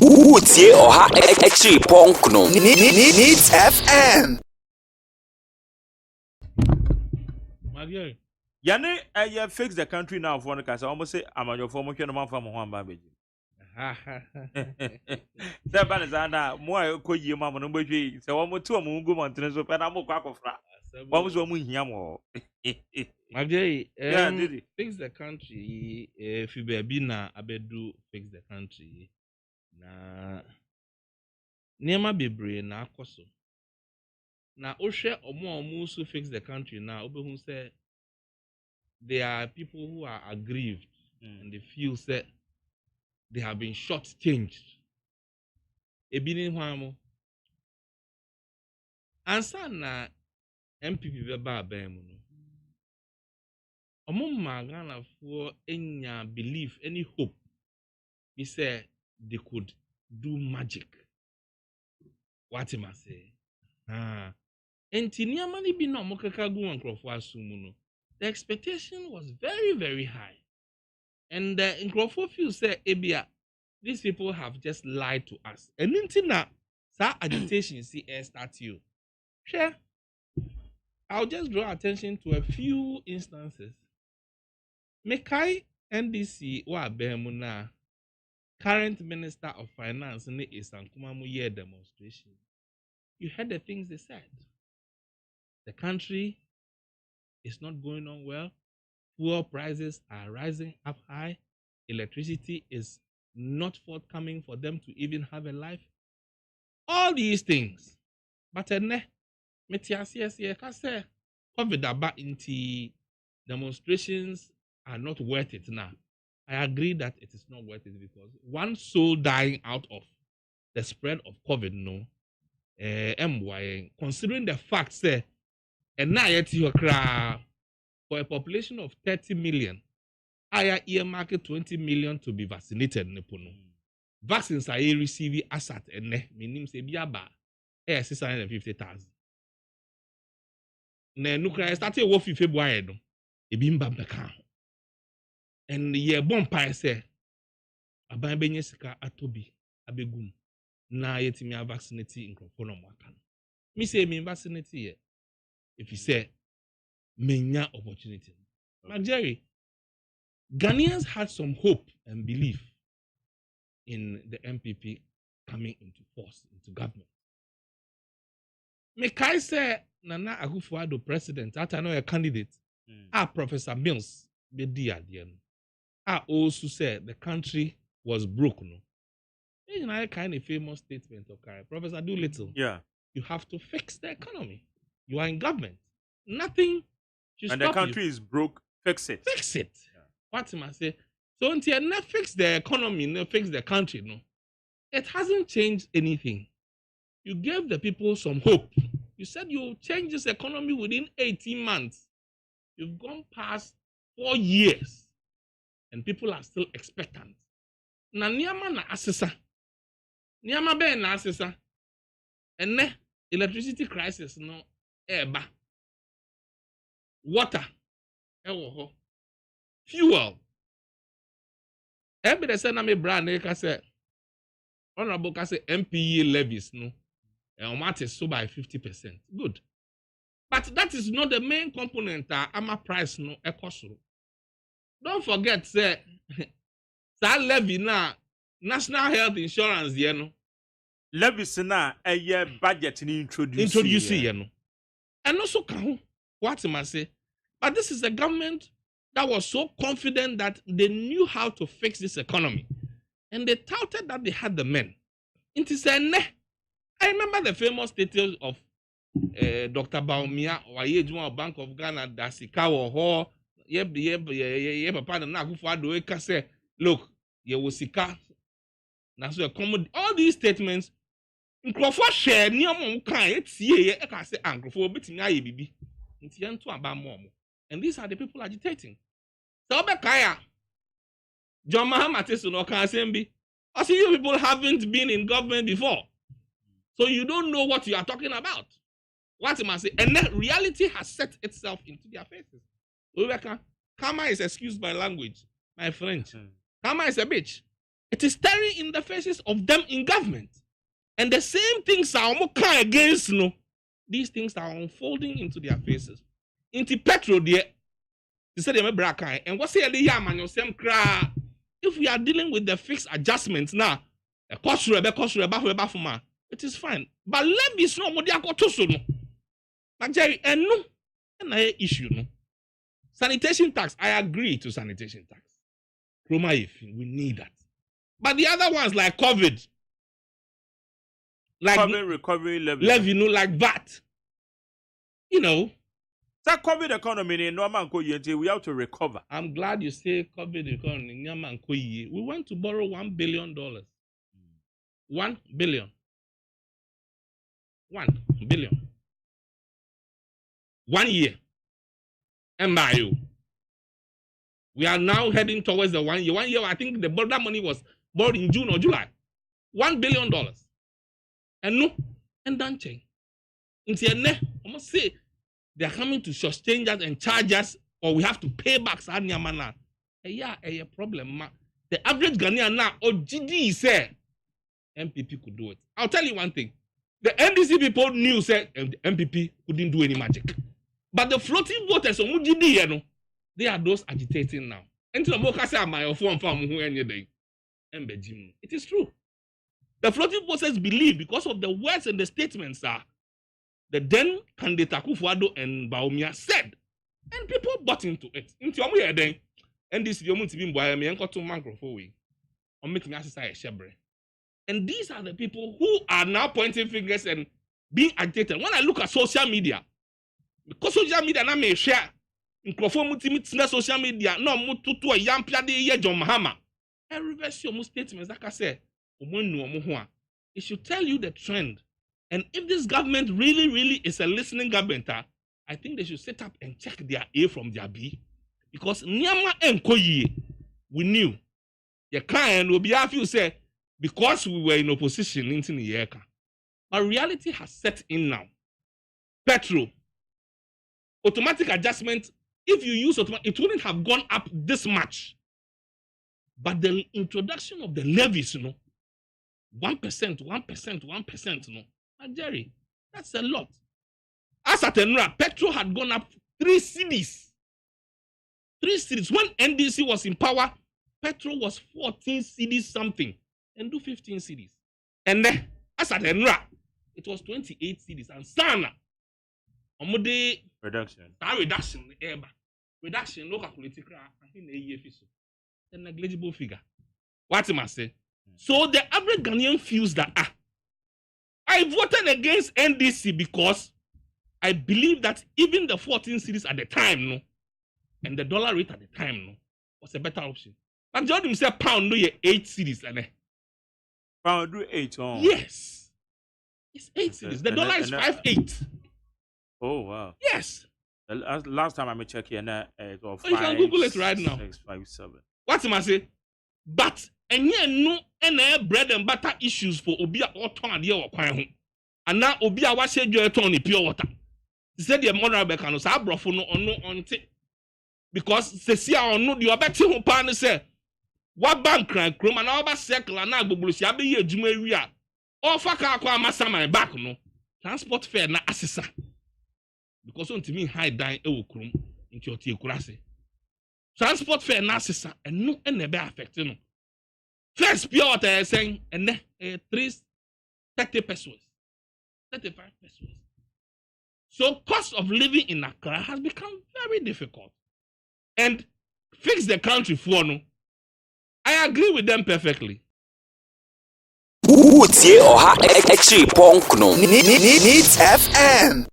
Utie oha echi ponkno. Needs FM. Maggie. Yane, I fix the country now for the casa. Almost say, I'm on your former man from one baby. Sebanazana, more could you, mamma, no baby. So almost 2 mungo mountains of Panama crack of frat. What was 1 moon yamo? Maggie, Yeah, did it? fix the country. If you be na abedu fix the country. Na Nema bebre na akoso. Na Oshe omo so fix the country now. Obe say there are people who are aggrieved and they feel that they have been shortchanged. Ebini hwamo. Ansa na MPP beba abemu no. Omo magana for any belief, any hope. He said they could do magic. What him say? Enti niyamani bi na omo kaka gu nkrofo asumu no. The expectation was very, very high. And nkrofo feel say ebia these people have just lied to us. And intina sa agitation see start you. Sure. I'll just draw attention to a few instances. Mekai NDC wa Bemuna, current Minister of Finance ne Isankumamu year demonstration. You heard the things they said. The country is not going on well. Fuel prices are rising up high. Electricity is not forthcoming for them to even have a life. All these things. But COVID about inti demonstrations are not worth it now. I agree that it is not worth it because one soul dying out of the spread of COVID, no, considering the fact, say, and now yet you cry for a population of 30 million, I earmark 20 million to be vaccinated. Vaccines are receiving asset and meaning say biaba 650,000. Na nukra started wo fi February no ebi mba beka and ye bompa say aban benye sika atobi abegum na yetimi vaccinate nkrofo no mwaka me say me vaccinate ye if you say menya opportunity. Jerry, Ghanaians had some hope and belief in the MPP coming into force, into government. Mekai say Nana Akufo-Addo president, I know a candidate, Professor Mills, also said the country was broken. You know, a kind of famous statement of Professor Doolittle. Yeah. You have to fix the economy. You are in government. Nothing should and stop the country you. is broke. Fix it. Fix it. Yeah. What am I say? So until you not fix the economy, not fix the country, no, it hasn't changed anything. You gave the people some hope. You said you'll change this economy within 18 months. You've gone past 4 years, and people are still expectant. Na niyama na asesa. Niyama be na asesa. And ne electricity crisis no eba. Water. Ewo. Fuel. Every say na me brand ka say honorable ka say MPE levies no. And is so by 50%. Good. But that is not the main component ama price no ekosoro. Don't forget say that levy na national health insurance ye no. Levies na a budget ni introduce ye no. And also can what am I say? But this is a government that was so confident that they knew how to fix this economy. And they touted that they had the men. It is a ne. I remember the famous statement of Dr. Baumia or Yejuma Bank of Ghana that Sikawa or Papa na Akufo-Addo eka say, look, you will sika. Now so common all these statements. Nkrofo share ni omo kan etie e ka say nkrofo betimi aye bibi. Nti yanto aba mo. And these are the people agitating. So Obekaya John Mahama Tesu no kan sembi. I see you people haven't been in government before. So you don't know what you are talking about. What am I saying? And then reality has set itself into their faces. Kama is excuse my language, my French. Kama is a bitch. It is staring in the faces of them in government. And the same things are against, these things are unfolding into their faces. Into petrol, they said, and what's the if we are dealing with the fixed adjustments now, it is fine. But levies no more no. Jerry, and no, and I issue no. Sanitation tax, I agree to sanitation tax. We need that. But the other ones like COVID, like COVID recovery levy, like VAT, that COVID economy in normal we have to recover. I'm glad you say COVID economy. We want to borrow $1 billion. 1 billion. 1 billion. 1 year. And by you. We are now heading towards the 1 year. 1 year, I think the border money was borrowed in June or July. $1 billion. And no, and don't change. I must say, they are coming to sustain us and charge us, or we have to pay back. Yeah, a problem. The average Ghanaian now, or GD say, MPP could do it. I'll tell you one thing. The NDC people knew said MPP couldn't do any magic. But the floating voters, they are those agitating now. It is true. The floating voters believe because of the words and the statements the then candidate Akufo-Addo and Baumia said, and people bought into it. And this and these are the people who are now pointing fingers and being agitated. When I look at social media, because social media now may share in social media, no mututu a yampia de ye John Mahama. I reverse your statements, like I said, it should tell you the trend. And if this government really is a listening government, I think they should set up and check their A from their B. Because Nyama and Koyi, we knew. The client will be after you say, because we were in opposition in the year. But reality has set in now. Petrol, automatic adjustment, if you use automatic, it wouldn't have gone up this much. But the introduction of the levies, 1%, 1%, Jerry, that's a lot. As at Enra, petrol had gone up 3 cities. 3 cities. When NDC was in power, petrol was 14 cities something. And do 15 cities. And then, as at Enra, it was 28 cities. And Sana, reduction. Reduction, no calculated, I think a negligible figure. What am I saying? So the average Ghanaian feels that, I voted against NDC because I believe that even the 14 cities at the time, and the dollar rate at the time, was a better option. But Jordan said pound do 8 cities. Pound do 8 on. Yes. It's 8 cities. The dollar is 5.8. Oh wow. Yes. Last time I checked here, it was 5. You can Google it right now. 657. What am I saying? But no bread and butter issues for Obia or Ton or Quang. And now Obia was said you turn pure water. He said the honorable Becanos, I brought for no on it. Because Cecia or no, you are better who pan say, what bank crank, crum and all circle and now Bublusia be a Jumeria. Or Faka Massa my back, no. Transport fare na assessor. Because on to me high dine Ewokrum into your theocracy. Transport fare na assessor and no and never affected no. First pure water saying and then 30 pesos. 35 pesos. So cost of living in Accra has become very difficult. And fix the country for no. I agree with them perfectly. Needs FM.